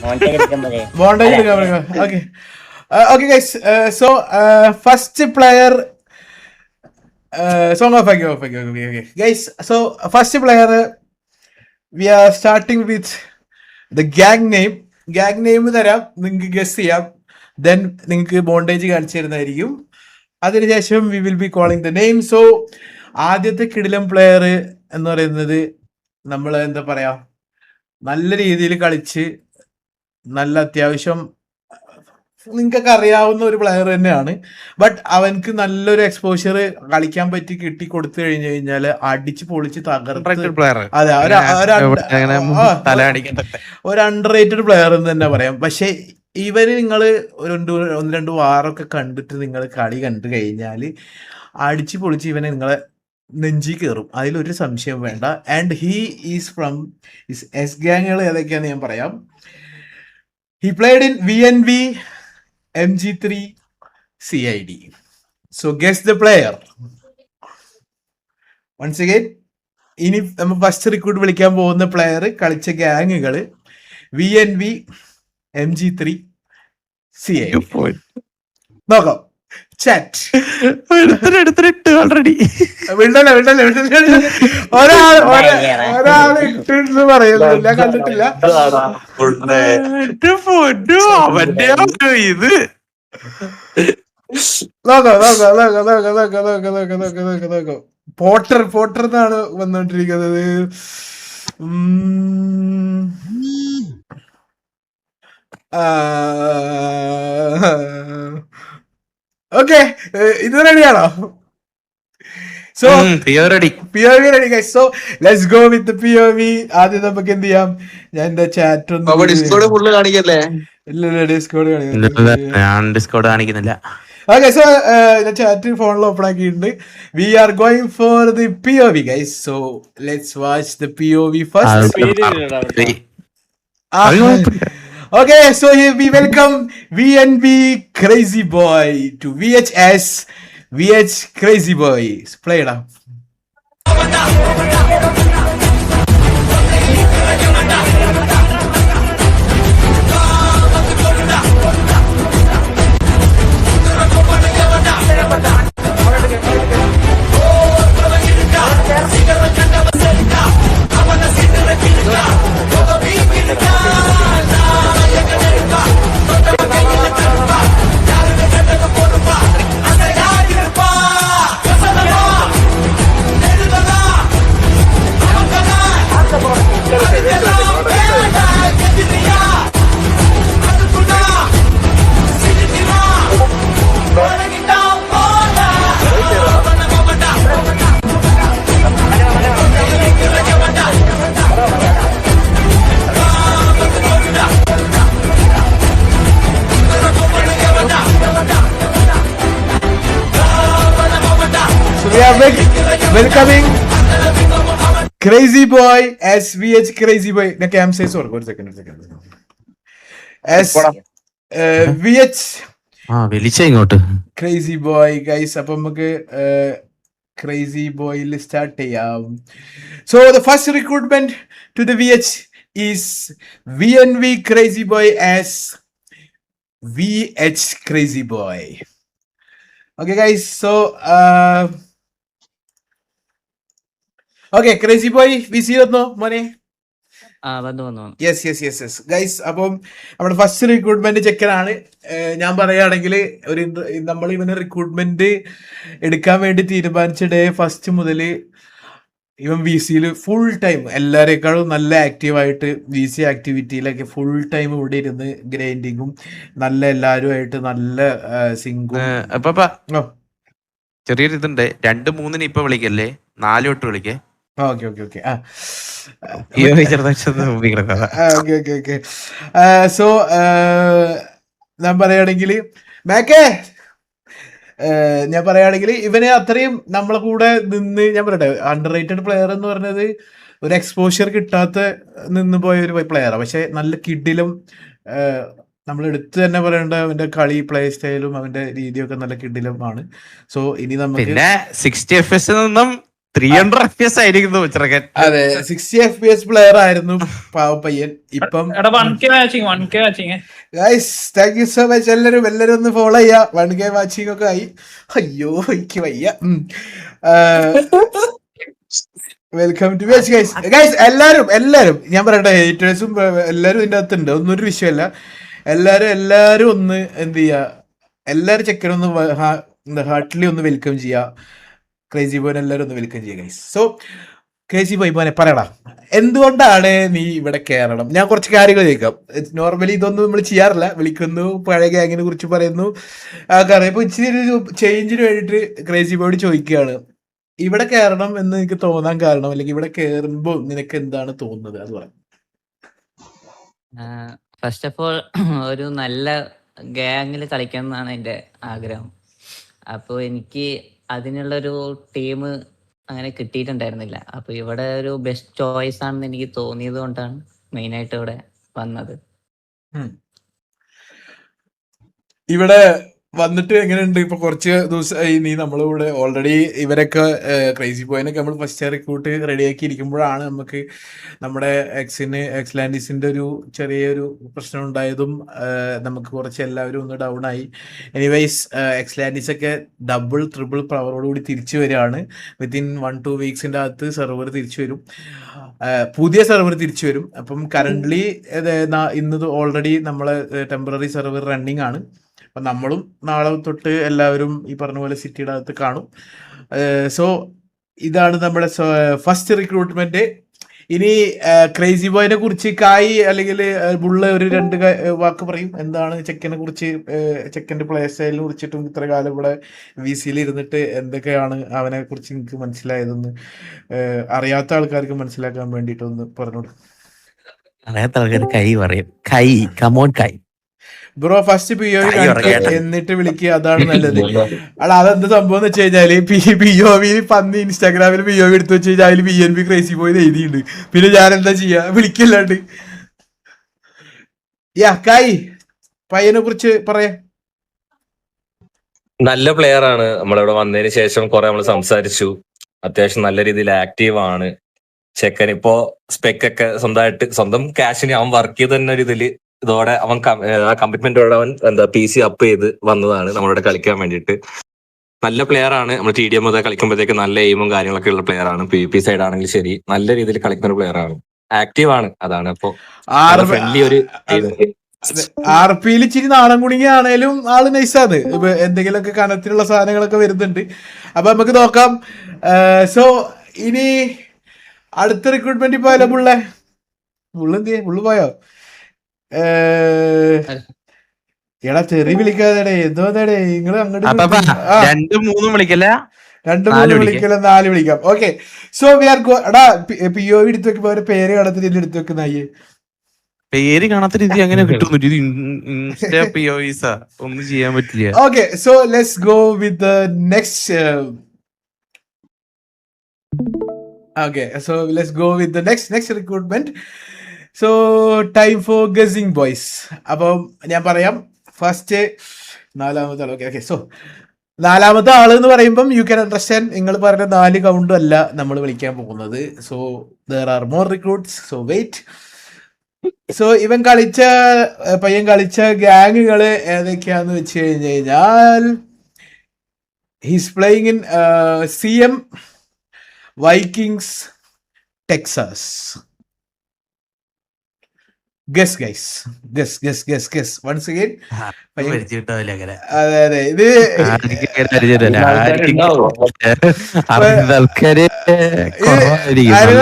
Montage എടുക്കാൻ പറയാം. Okay okay guys. So first player song off ആക്കി okay guys. So first player we are starting with the gang name തരാം, നിങ്ങൾക്ക് guess ചെയ്യാം. Then നിങ്ങൾക്ക് bondage കാണിച്ചു തരുന്നതായിരിക്കും. അതിനുശേഷം we will be calling the name. So ആദ്യത്തെ കിടിലം പ്ലെയർ എന്ന് പറയുന്നത് നമ്മൾ എന്താ പറയാ, നല്ല രീതിയിൽ കളിച്ച് നല്ല അത്യാവശ്യം നിങ്ങൾക്കൊക്കെ അറിയാവുന്ന ഒരു പ്ലെയർ തന്നെയാണ്. ബട്ട് അവൻക്ക് നല്ലൊരു എക്സ്പോഷർ കളിക്കാൻ പറ്റി കിട്ടി കൊടുത്തു കഴിഞ്ഞു കഴിഞ്ഞാല് അടിച്ച് പൊളിച്ച് തകർത്ത്, അതെ ഒരു അണ്ടർ റേറ്റഡ് പ്ലെയർ എന്ന് തന്നെ പറയാം. പക്ഷെ ഇവര് നിങ്ങൾ ഒന്ന് രണ്ട് വാറൊക്കെ കണ്ടിട്ട് നിങ്ങൾ കളി കണ്ടു കഴിഞ്ഞാല് അടിച്ച് പൊളിച്ച് ഇവനെ നിങ്ങളെ നെഞ്ചി കയറും, അതിലൊരു സംശയം വേണ്ട. And he is from his ഗാങ്ങുകൾ ഏതൊക്കെയാന്ന് ഞാൻ പറയാം. He played in VNV MG3 CID. So guess the player. Once again, ഇനി നമ്മൾ ഫസ്റ്റ് റിക്രൂട്ട് വിളിക്കാൻ പോകുന്ന പ്ലെയർ കളിച്ച ഗ്യാങ്ങുകള് VNV MG3 CID. നോക്കാം. ചാറ്റ് ഓൾറെഡി വിടല്ലേ ഒരാള് ഇട്ടെന്ന് പറയുന്നില്ല, കണ്ടിട്ടില്ല. ഇത് നോക്കാം. പോട്ടർ എന്നാണ് വന്നോണ്ടിരിക്കുന്നത്. ഓക്കെ, ഇത് റെഡിയാണോ? So POV ready guys. So let's go with the POV. ആദ്യം നമുക്ക് എന്ത് ചെയ്യാം, ഞാൻ എന്റെ ചാറ്റ് ഒന്ന് ഡിസ്കോർഡ് കാണിക്കുന്നില്ല. ഓക്കെ, സോ ചാറ്റ് ഫോണിൽ ഓപ്പൺ ആക്കിയിട്ടുണ്ട്. We are going for the POV guys. So let's watch the POV first. Okay, so here we welcome VNB Crazy Boy to VHS VH Crazy Boy. Play it up. We are welcoming Crazy Boy as VH Crazy Boy. Na cam say sorry, one second. As VH വിളിച്ച ഇങ്ങോട്ട് Crazy Boy guys. അപ്പൊ നമുക്ക് Crazy Boy start ചെയ്യാം. So the first recruitment to the VH is VNV Crazy Boy as VH Crazy Boy. Okay guys, so okay, Crazy Boy, we see you no money. Yes guys. അപ്പം നമ്മുടെ first recruitment ചെക്കനാണ്. ഞാൻ പറയുകയാണെങ്കിൽ ഒരു നമ്മൾ ഇവന് recruitment എടുക്കാൻ വേണ്ടി തീരുമാനിച്ച ഡേ ഫസ്റ്റ് മുതൽ ഇവൻ VC ഫുൾ ടൈം എല്ലാവരെക്കാളും നല്ല ആക്റ്റീവായിട്ട് VC ആക്ടിവിറ്റിയിലൊക്കെ ഫുൾ ടൈം ഇവിടെ ഇരുന്ന് ഗ്രൈൻഡിങ്ങും നല്ല എല്ലാവരുമായിട്ട് നല്ല സിങ്കും. ചെറിയൊരു ഇതുണ്ട്, 2-3 ഇപ്പൊ വിളിക്കല്ലേ, 4 തൊട്ട് വിളിക്കേ. ഓക്കെ. സോ ഞാൻ പറയുകയാണെങ്കിൽ ഇവനെ അത്രയും നമ്മളെ കൂടെ നിന്ന്, ഞാൻ പറയട്ടെ, അണ്ടർ റേറ്റഡ് പ്ലെയർ എന്ന് പറഞ്ഞത് ഒരു എക്സ്പോഷർ കിട്ടാത്ത നിന്ന് പോയ ഒരു പ്ലെയറാണ്. പക്ഷെ നല്ല കിഡിലും നമ്മൾ എടുത്ത് തന്നെ പറയേണ്ട അവന്റെ കളി പ്ലേ സ്റ്റൈലും അവന്റെ രീതിയൊക്കെ നല്ല കിഡിലും ആണ്. സോ ഇനി നമുക്ക് 60 FPS നിന്നും 300 FPS ആയിരിക്കുന്നു ചെറുക്കൻ. അതെ 60 FPS പ്ലെയർ ആയിരുന്നു പാവപ്പയ്യൻ. ഇപ്പം എടാ 1K watching guys thank you so much. എല്ലാരും ഒന്ന് ഫോളോ ചെയ്യാ. 1K വാച്ചിങ് ഒക്കെ ആയി. അയ്യോ എനിക്ക് വയ്യ. Welcome to watch guys. Guys എല്ലാരും ഞാൻ പറയട്ടെ, ഹേറ്റേഴ്സും എല്ലാരും ഇതിന്റെ അകത്തുണ്ട്, ഒന്നും ഒരു വിഷയമല്ല. എല്ലാരും ഒന്ന് എന്ത് ചെയ്യാ, എല്ലാരും ചെക്കനൊന്ന് ഹാർട്ട്ലി ഒന്ന് വെൽക്കം ചെയ്യാ. ക്രേസി ബോയ് എല്ലാരും ഒന്ന് വെൽക്കം ചെയ്യുക ഗൈസ്. സോ ക്രേസി ബോയ് മോനെ പറയടാ, എന്തുകൊണ്ടാണ് നീ ഇവിടെ കയറണം? ഞാൻ കുറച്ച് കാര്യങ്ങൾ ചോദിക്കാം. നോർമലി ഇതൊന്നും നമ്മൾ ചെയ്യാറില്ല. വിളിക്കുന്നു, പഴയ ഗ്യാങ്ങിനെ കുറിച്ച് പറയുന്നു, കാരണം ഇപ്പൊ ഇച്ചിരി ഒരു ചേഞ്ചിന് വേണ്ടിയിട്ട് ക്രേസി ബോയോട് ചോദിക്കുകയാണ്, ഇവിടെ കയറണം എന്ന് എനിക്ക് തോന്നാൻ കാരണം, അല്ലെങ്കിൽ ഇവിടെ കയറുമ്പോൾ നിനക്ക് എന്താണ് തോന്നുന്നത് അത് പറയാം. ഫസ്റ്റ് ഓഫ് ഓൾ ഒരു നല്ല ഗ്യാങ്ങിൽ കളിക്കണം എന്നാണ് എൻ്റെ ആഗ്രഹം. അപ്പോൾ എനിക്ക് അതിനുള്ളൊരു ടീം അങ്ങനെ കിട്ടിയിട്ടുണ്ടായിരുന്നില്ല. അപ്പോൾ ഇവിടെ ഒരു ബെസ്റ്റ് ചോയ്സ് ആണെന്ന് എനിക്ക് തോന്നിയത് കൊണ്ടാണ് മെയിനായിട്ട് ഇവിടെ വന്നത്. ഇവിടെ വന്നിട്ട് എങ്ങനെയുണ്ട്? ഇപ്പൊ കുറച്ച് ദിവസമായി നീ നമ്മളിവിടെ ഓൾറെഡി ഇവരൊക്കെ ക്രേസി ബോയിനൊക്കെ നമ്മൾ ഫസ്റ്റ് റിക്രൂട്ട് റെഡിയാക്കി ഇരിക്കുമ്പോഴാണ് നമുക്ക് നമ്മുടെ എക്സ്ലാൻഡിസിന്റെ ഒരു ചെറിയൊരു പ്രശ്നം ഉണ്ടായതും നമുക്ക് കുറച്ച് എല്ലാവരും ഒന്ന് ഡൗൺ ആയി. എനിവൈസ് എക്സ്ലാൻഡിസ് ഒക്കെ ഡബിൾ ട്രിപ്പിൾ പവറോടുകൂടി തിരിച്ചു വരികയാണ്. വിത്തിൻ 1-2 വീക്സിന്റെ അകത്ത് സെർവർ തിരിച്ചു വരും, പുതിയ സെർവർ തിരിച്ചു വരും. അപ്പം കറന്റ്ലി ഇന്ന് ഓൾറെഡി നമ്മളെ ടെമ്പററി സെർവർ റണ്ണിങ് ആണ്. അപ്പം നമ്മളും നാളെ തൊട്ട് എല്ലാവരും ഈ പറഞ്ഞ പോലെ സിറ്റിയുടെ അകത്ത് കാണും. സോ ഇതാണ് നമ്മുടെ ഫസ്റ്റ് റിക്രൂട്ട്മെന്റ്. ഇനി ക്രേസി ബോയിനെ കുറിച്ച് കായ് അല്ലെങ്കിൽ ബുള്ള ഒരു 2 വാക്ക് പറയും. എന്താണ് ചെക്കനെ കുറിച്ച്, ചെക്കൻ്റെ പ്ലേ സ്റ്റൈലിനെ കുറിച്ചിട്ടും ഇത്ര കാലം ഇവിടെ VC-യിൽ ഇരുന്നിട്ട് എന്തൊക്കെയാണ് അവനെ കുറിച്ച് നിങ്ങൾക്ക് മനസ്സിലായതെന്ന് അറിയാത്ത ആൾക്കാർക്ക് മനസ്സിലാക്കാൻ വേണ്ടിയിട്ടൊന്ന് പറഞ്ഞോളൂ. അറിയാത്ത ആൾക്കാർ കൈ പറയും. കൈ കമോൺ കൈ ബ്രോ ഫസ്റ്റ് POV എന്നിട്ട് വിളിക്കുക, അതാണ് നല്ലത്. അതെന്ത് സംഭവം എന്ന് വെച്ച് കഴിഞ്ഞാല് POV പന്നി ഇൻസ്റ്റാഗ്രാമിൽ POV എടുത്ത് വെച്ച് കഴിഞ്ഞാൽ അതിൽ BNB ക്രേസി ബോയ് എഴുതിയിട്ടുണ്ട്. പിന്നെ ഞാൻ എന്താ ചെയ്യാ, വിളിക്കില്ലാണ്ട്. കായ് പയ്യനെ കുറിച്ച് പറയാ. നല്ല പ്ലെയർ ആണ്. നമ്മളിവിടെ വന്നതിന് ശേഷം കുറെ നമ്മൾ സംസാരിച്ചു. അത്യാവശ്യം നല്ല രീതിയിൽ ആക്റ്റീവ് ആണ് ചെക്കൻ. ഇപ്പോ സ്പെക്കൊക്കെ സ്വന്തം ക്യാഷിന് അവൻ വർക്ക് ചെയ്ത് തന്നെ ഒരു ഇതില് ഇതോടെ അവൻ കമ്മിറ്റ്മെന്റോടെ അവൻ PC അപ്പ് ചെയ്ത് വന്നതാണ് നമ്മളിവിടെ കളിക്കാൻ വേണ്ടിയിട്ട്. നല്ല പ്ലെയർ ആണ്. നമ്മൾ TDM മുതൽ കളിക്കുമ്പോഴത്തേക്ക് നല്ല എയിമും കാര്യങ്ങളൊക്കെ ഉള്ള പ്ലെയർ ആണ്. PvP സൈഡ് ആണെങ്കിൽ ശരി നല്ല രീതിയിൽ കളിക്കുന്ന ഒരു പ്ലെയർ ആണ്. ആക്റ്റീവ് ആണ്. അതാണ് അപ്പൊ ഫ്രണ്ട്ലി ഒരു RP-യിൽ ഇച്ചിരി നാടൻ കുടുങ്ങിയാണേലും ആള് നൈസാണ്. ഇപ്പൊ എന്തെങ്കിലുമൊക്കെ കനത്തിലുള്ള സാധനങ്ങളൊക്കെ വരുന്നുണ്ട്. അപ്പൊ നമുക്ക് നോക്കാം. സോ ഇനി അടുത്ത റിക്രൂട്ട്മെന്റ് പോയാലോ? പുള്ളു പോയോ? എടാ ചെറിയ വിളിക്കാതെ എന്തോന്നേ നിങ്ങള് അങ്ങോട്ട് 2-3 വിളിക്കല്ല, 2-3 വിളിക്കല, 4 വിളിക്കാം. ഓക്കെ സോ വി ആർ എടാ POV എടുത്ത് വെക്കുമ്പോ അവരെ പേര് കാണത്തില്ല എടുത്ത് വെക്കുന്ന പേര് കാണാത്ത രീതി അങ്ങനെ കിട്ടുന്നു. ഇത് ഇൻസ്റ്റാ POVs ഒന്നും ചെയ്യാൻ പറ്റില്ല. Okay so let's go with next. Okay so let's go with next recruitment. So time for gushing boys. അപ്പം ഞാൻ പറയാം ഫസ്റ്റ് 4ാമത്തെ ആൾ. ഓക്കെ സോ 4ാമത്തെ ആള് എന്ന് പറയുമ്പം യു ക്യാൻ അണ്ടർസ്റ്റാൻഡ്, നിങ്ങൾ പറഞ്ഞ 4 കൗണ്ടും അല്ല നമ്മൾ വിളിക്കാൻ പോകുന്നത്. So there are more recruits, so wait. So പയ്യൻ കളിച്ച ഗ്യാങ്ങുകള് ഏതൊക്കെയാന്ന് വെച്ച് കഴിഞ്ഞാൽ he's playing in CM, Vikings, Texas. Guess guys, guess once again. അതെ ഇത്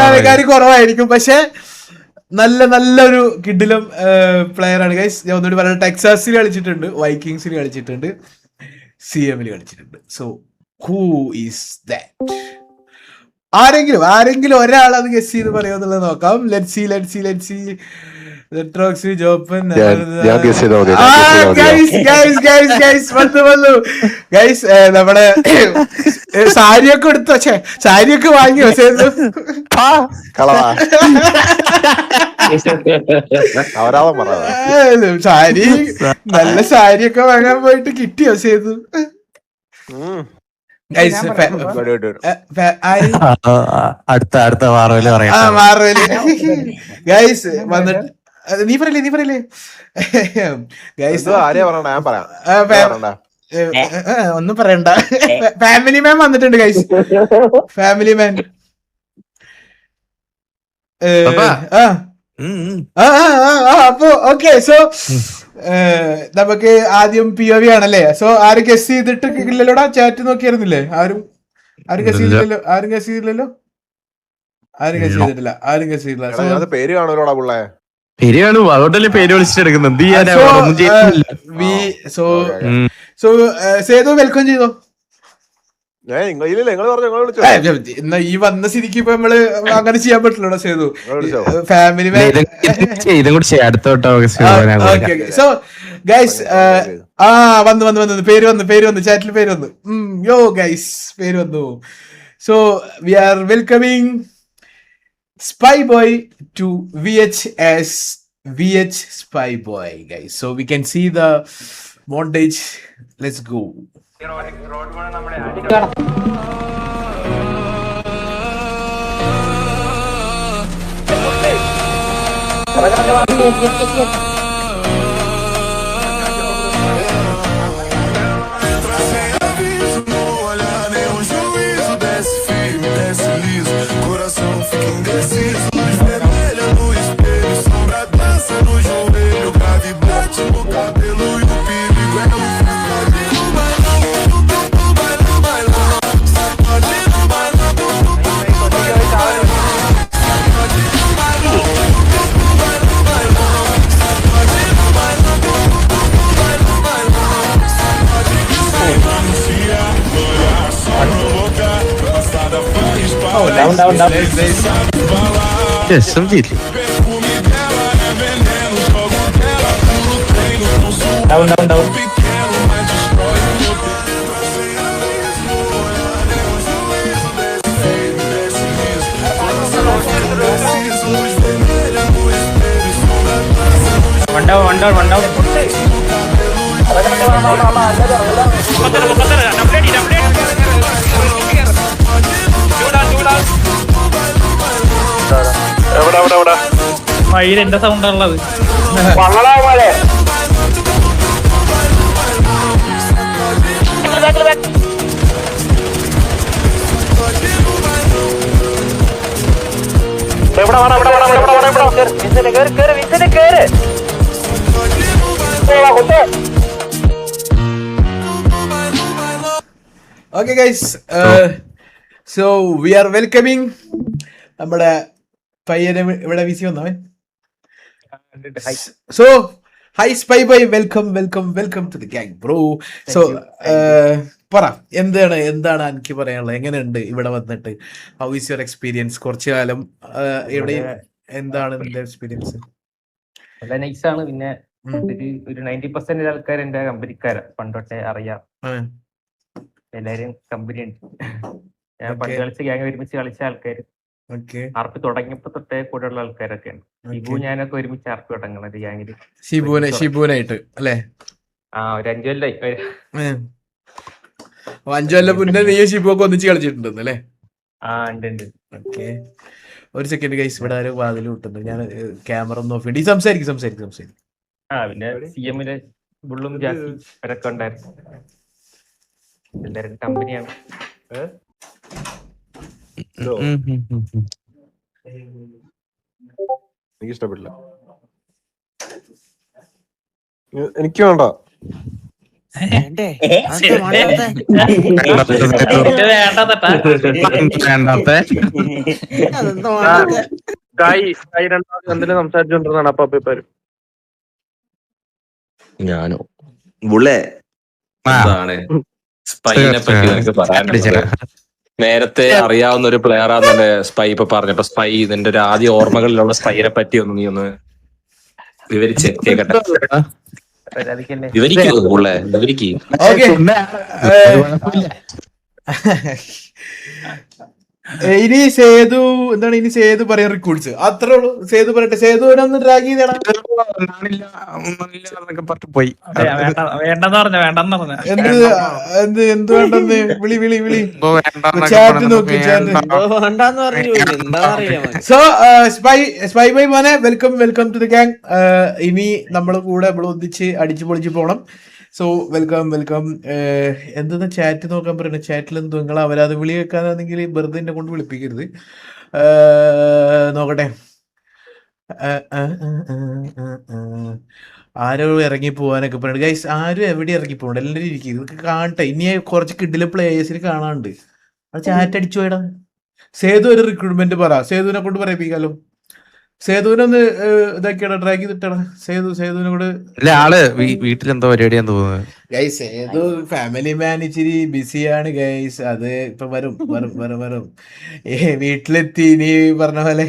ആൾക്കാർ കുറവായിരിക്കും, പക്ഷെ നല്ലൊരു കിഡിലും പ്ലെയർ ആണ് ഗൈസ്. ഞാൻ ഒന്നുകൂടി പറയാം, ടെക്സാസിൽ കളിച്ചിട്ടുണ്ട്, വൈക്കിങ്സിൽ കളിച്ചിട്ടുണ്ട്, CM-ൽ കളിച്ചിട്ടുണ്ട്. So who is that? ആരെങ്കിലും ഒരാളത് ഗസ് ചെയ്ത് പറയാന്നുള്ളത് നോക്കാം. ലെറ്റ്സ് സീ നമ്മുടെ സാരിയൊക്കെ എടുത്തു, പക്ഷേ സാരിയൊക്കെ വാങ്ങിയോ? സാരി നല്ല സാരിയൊക്കെ വാങ്ങാൻ പോയിട്ട് കിട്ടിയോ? സേതു ഗൈസ് അടുത്ത വാറയില് പറയാം. ഗൈസ് വന്നിട്ട് നീ പറയല്ലേ ഗൈസ് ആരെയാ പറയണ്ട? ഞാൻ പറയാം. ഒന്നും പറയണ്ട. ഫാമിലി മാൻ വന്നിട്ടുണ്ട് ഗൈസ്. ഫാമിലി മാൻ. അപ്പൊ ഓക്കെ. സോ നമുക്ക് ആദ്യം POV ആണല്ലേ. സോ ആരും ഗസ് ചെയ്തിട്ട് ഇല്ലല്ലോടാ? ചാറ്റ് നോക്കിയായിരുന്നില്ലേ? ആരും ഗസ് ചെയ്തില്ലല്ലോ. ആരും ഗസ് ചെയ്തിട്ടില്ല. പേര് കാണൂലോടാ പിള്ളേ. പേര് കാണും, അതുകൊണ്ടല്ലേ പേര് വിളിച്ചിട്ടെടുക്കുന്നത്. സോ സേതു വെൽക്കം ചെയ്തോ. നിങ്ങൾ ഈ വന്ന സ്ഥിതിക്ക് ഇപ്പൊ നമ്മള് അങ്ങനെ ചെയ്യാൻ പറ്റില്ലല്ലോ സേതു. ഫാമിലി സോ ഗൈസ് വന്നു പേര് വന്നു ചാറ്റിൽ പേര് വന്നു. യോ ഗൈസ് പേര് വന്നു. So we are welcoming Spy Boy to VH as VH Spy Boy, guys. So we can see the montage. Let's go. Down. Yes, some deal. Down. One down. വഴിയിൽ എന്റെ സൗണ്ട് ഉള്ളത്. Okay guys, so we are welcoming നമ്മുടെ പയ്യനെ ഇവിടെ VC വന്നവൻ. So hi Spy Boy, welcome to the gang bro. So പറ എന്താണ് എനിക്ക് പറയാനുള്ളത്? എങ്ങനെയുണ്ട് ഇവിടെ വന്നിട്ട്? How is your experience? കുറച്ചു കാലം ഇവിടെ എന്താണ് നിന്റെ എക്സ്പീരിയൻസ്? നല്ല നൈസാണ്. പിന്നെ ഒരു 90% ആൾക്കാർ എന്റെ കമ്പനിക്കാരാ, പണ്ടൊട്ടെ അറിയാം. എല്ലാരും കമ്പനി ഉണ്ട്. ഞാൻ പണ്ട് കളിച്ച ഗ്യാങ് ഒരുമിച്ച് കളിച്ച ആൾക്കാർ, ആർപ്പി തുടങ്ങിയപ്പോ തൊട്ടേ കൂടെയുള്ള ആൾക്കാരൊക്കെയാണ്. ഷിബു ഞാനൊക്കെ ഒരുമിച്ച് ആർപ്പി തുടങ്ങണത് ഗ്യാങ്ങില്. ഷിബുനായിട്ട് അല്ലേ? ഒരു 5 കൊല്ലായി. 5 കൊല്ലം മുന്നേ നീ ഷിബുവൊക്കെ ഒന്നിച്ച് കളിച്ചിട്ടുണ്ട് അല്ലേ? ഉണ്ട്. ഓക്കെ, ഒരു സെക്കൻഡ് ഗൈസ്, ഇവിടെ ആരും വാതിൽ വിട്ടുന്നു. ഞാൻ ക്യാമറ ഒന്ന് ഓഫ് ചെയ്യും. സംസാരിക്കും. പിന്നെ CM-ല് ബുള്ളും ജാക്കി അവരൊക്കെ ഉണ്ടായിരുന്നു. എല്ലാരും കമ്പനിയാണ്. എനിക്ക് ഇഷ്ടപ്പെട്ടില്ല. എനിക്ക് വേണ്ട. സംസാരിച്ചോണ്ടിരുന്നാണ് അപ്പൊ ഞാനോ ബുള്ളേ എന്താണ് സ്പൈനെ പറ്റി നിനക്ക് പറയാനുള്ളത്? നേരത്തെ അറിയാവുന്ന ഒരു പ്ലെയർ ആണെന്നെ സ്പൈ ഇപ്പൊ പറഞ്ഞപ്പോ, സ്പൈ നിന്റെ ഒരു ആദ്യ ഓർമ്മകളിലുള്ള സ്പൈനെ പറ്റി ഒന്ന് നീ ഒന്ന് വിവരിച്ച് കേക്കട്ടെ. വിവരിക്കൂ ബുള്ളേ, വിവരിക്കും. ഇനി സേതു എന്താണ് ഇനി സേതു പറയാൻ റിക്വസ്റ്റ് അത്രേ ഉള്ളൂ. സേതു പറയട്ടെ, സേതുവിനൊന്ന് ഡ്രാഗ് ചെയ്തേടാ. പോയി വേണ്ടെന്ന് പറഞ്ഞ വേണ്ടെന്ന് പറഞ്ഞ എന്ത് വേണ്ടെന്ന് വിളി വിളി വിളി ചാറ്റ് നോക്ക് ചാറ്റ്. സോ സ്പൈ ബൈ മോനെ, വെൽക്കം ടു ദി ഗ്യാങ്. ഇനി നമ്മളെ കൂടെ നമ്മൾ ഒന്നിച്ച് അടിച്ചു പൊളിച്ച് പോണം. So welcome. എന്താ ചാറ്റ് നോക്കാൻ പറയണ? ചാറ്റിൽ എന്തോ നിങ്ങൾ അവരാത് വിളി വെക്കാനാണെങ്കിൽ വെറുതെ എന്നെ കൊണ്ട് വിളിപ്പിക്കരുത്. നോക്കട്ടെ. ആരോ ഇറങ്ങി പോവാനൊക്കെ പറയണ ഗൈസ്. ആരും എവിടെ ഇറങ്ങി പോകണ്ട, എല്ലാവരും ഇരിക്കും. ഇതൊക്കെ കാണട്ടെ. ഇനി കുറച്ച് കിഡിലെ പ്ലേയേഴ്സിന് കാണാണ്ട്. ആ ചാറ്റ് അടിച്ചു പോയടാ. സേതു ഒരു റിക്രൂട്ട്മെന്റ് പറ, സേതുവിനെ കൊണ്ട് പറയിപ്പിക്കാലോ. സേതുവിനൊന്ന് ഇതാക്കിയടാ, ഡ്രാഗ് ചെയ്തിട്ടടാ. സേതുവിനെ കൂടെ ആള് വീട്ടിലെന്തോ പരിപാടിയാന്ന് തോന്നുന്നത്. ഗൈസ് സേതു ഫാമിലി മാൻ ഇച്ചിരി ബിസിയാണ് ഗൈസ്. അത് ഇപ്പൊ വരും. വീട്ടിലെത്തി ഇനി പറഞ്ഞ പോലെ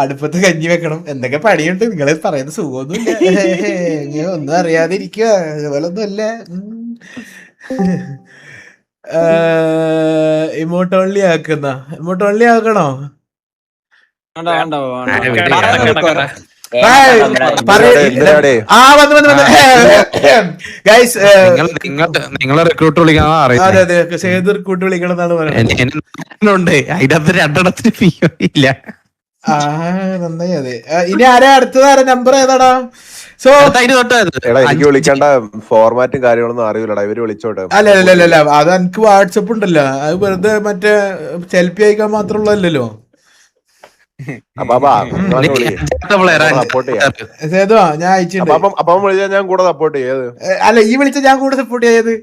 അടുപ്പത്ത് കഞ്ഞി വെക്കണം. എന്തൊക്കെ പണിയുണ്ട് നിങ്ങളെ പറയുന്ന സുഖമൊന്നുമില്ല. ഒന്നും അറിയാതെ ഇരിക്കുക, അതുപോലൊന്നും അല്ല. ഇമോട്ട് ഓൺലി ആക്കണോ? നിങ്ങളെ റിക്രൂട്ട് വിളിക്കണം. അതെ സേതു റിക്രൂട്ട് വിളിക്കണം എന്നാണ് പറയുന്നത്. അതിനകത്ത് രണ്ടെണ്ണത്തിന് ഫീ ഇല്ല. നന്നായി. അതെ, ഇനി അടുത്തതാരാ നമ്പർ ഏതാടാ? സോ എനിക്ക് വിളിക്കേണ്ട ഫോർമാറ്റും കാര്യങ്ങളൊന്നും അറിയില്ലടാ, ഇവര് വിളിച്ചോട്ടെ. അല്ല അത് എനിക്ക് വാട്സപ്പ് ഉണ്ടല്ലോ. അത് വെറുതെ മറ്റേ സെൽഫി അയക്കാൻ മാത്രമുള്ളല്ലോ. സേതു ഞാൻ അയച്ചിട്ടുണ്ട്. അപ്പം വിളിച്ചാൽ ഞാൻ കൂടെ സപ്പോർട്ട് ചെയ്യത്. അല്ല ഈ വിളിച്ച ഞാൻ കൂടെ സപ്പോർട്ട് ചെയ്യത്.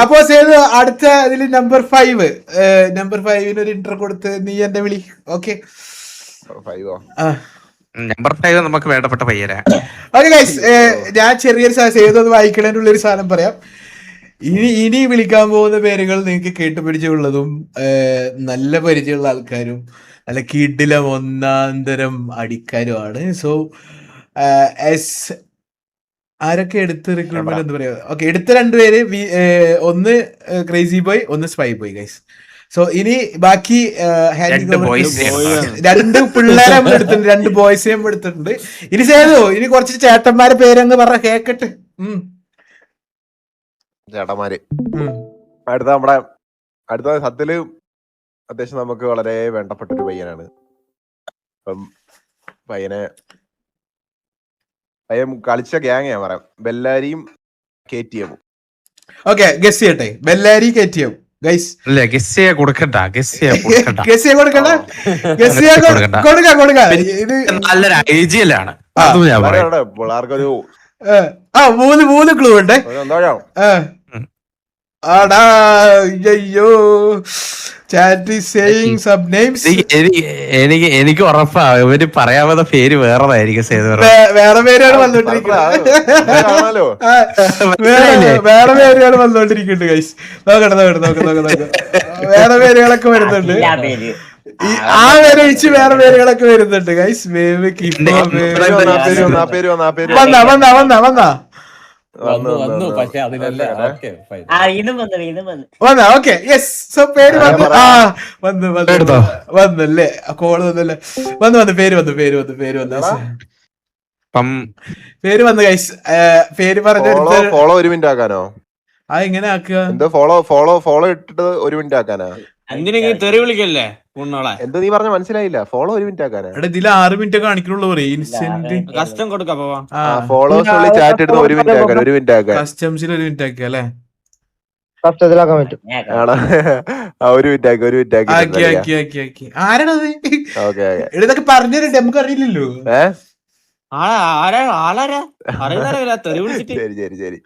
അപ്പൊ സേതു അടുത്ത ഇതില് നമ്പർ 5 ഒരു ഇന്റർ കൊടുത്ത് നീ എന്റെ വിളി. ഓക്കെ നമ്പർ 5 നമുക്ക് വേണ്ടപ്പെട്ട പയ്യരാ. ഓക്കെ ഗൈസ്, ഞാൻ ചെറിയൊരു സേതു ഒന്ന് വായിക്കണേനുള്ളൊരു സാധനം പറയാം. ഇനി വിളിക്കാൻ പോകുന്ന പേരുകൾ നിങ്ങൾക്ക് കേട്ടുപിടിച്ചുള്ളതും നല്ല പരിചയമുള്ള ആൾക്കാരും നല്ല കിടിലം ഒന്നാന്തരം അടിക്കാരുമാണ്. സോ ആരൊക്കെ എടുത്ത് റിക്രൂട്ട്മെന്റ് എന്താ പറയാ? ഓക്കെ, എടുത്ത രണ്ടുപേര്, ഒന്ന് ക്രേസി ബോയ്, ഒന്ന് സ്പൈ ബോയ് ഗൈസ്. സോ ഇനി ബാക്കി രണ്ട് പിള്ളേരെ നമ്മൾ എടുത്തിട്ടുണ്ട്, 2 ബോയ്സ് നമ്മൾ എടുത്തിട്ടുണ്ട്. ഇനി സേതു ഇനി കുറച്ച് ചേട്ടന്മാരെ പേരങ്ങ് പറഞ്ഞ കേക്കട്ടെ. ചേട്ടന്മാര് അടുത്ത സത്യത്തില് അത്യാവശ്യം നമുക്ക് വളരെ വേണ്ടപ്പെട്ട ഒരു പയ്യനാണ്. അപ്പം പയ്യൻ കളിച്ച ഗ്യാങ് ഞാൻ പറയാം, ബെല്ലാരിയും KTM. ഓക്കെ, ഗസ് ചെയ്യട്ടെ. Bellary KTM guys. കൊടുക്കണ്ട. ഇത് നല്ലൊരു ഐജിയലാണ്. പിള്ളേർക്കൊരു 3 ക്ലൂ ഉണ്ട്. ആടാ അയ്യോ, ചാറ്റ് സേയിങ് സബ് നെയിംസ്. എനിക്ക് ഉറപ്പാ ഇവര് പറയാവുന്ന പേര് വേറെതായിരിക്കും. വേറെ പേരാണ് വന്നോണ്ടിരിക്കുന്നത്. വേറെ പേരുകൾ വന്നോണ്ടിരിക്കുന്നുണ്ട് ഗൈസ്. നോക്കട്ടെ. വേറെ പേരുകളൊക്കെ വരുന്നുണ്ട്. ആ പേര് ഒഴിച്ച് വേറെ പേരുകളൊക്കെ വരുന്നുണ്ട് ഗൈസ്. വന്നാ ഓക്കെ യെസ്. സോ പേര് വന്നല്ലേ? കോള് വന്നല്ലേ? പേര് വന്നു ഗൈസ്. പേര് പറഞ്ഞ ഫോളോ 1 മിനിറ്റ് ആക്കാനോ? ആ എങ്ങനെ ആക്കുക? എന്തോ ഫോളോ ഇട്ടിട്ട് 1 മിനിറ്റ് ആക്കാനാ? തെറി വിളിക്കല്ലേ? എന്താ നീ പറഞ്ഞ മനസ്സിലായില്ല? ഫോളോ 1 മിനിറ്റ് ആക്കാനാ? ഇതിൽ 6 മിനിറ്റ് കാണിക്കുള്ളൂ. കസ്റ്റം കൊടുക്കാം. ഫോളോവേഴ്സ് ഉള്ളിൽ ചാറ്റ് ഇടുന്ന 1 മിനിറ്റ് ആക്കാൻ. കസ്റ്റംസിൽ 1 മിനിറ്റ് ആക്കിയ അല്ലേ? കസ്റ്റത്തിലാക്കാൻ പറ്റും. ആണോ? 1 മിനിറ്റ് ആക്കി. ആരാണത്? ഇതൊക്കെ പറഞ്ഞിട്ട് നമുക്ക് അറിയില്ലല്ലോ. ശരി.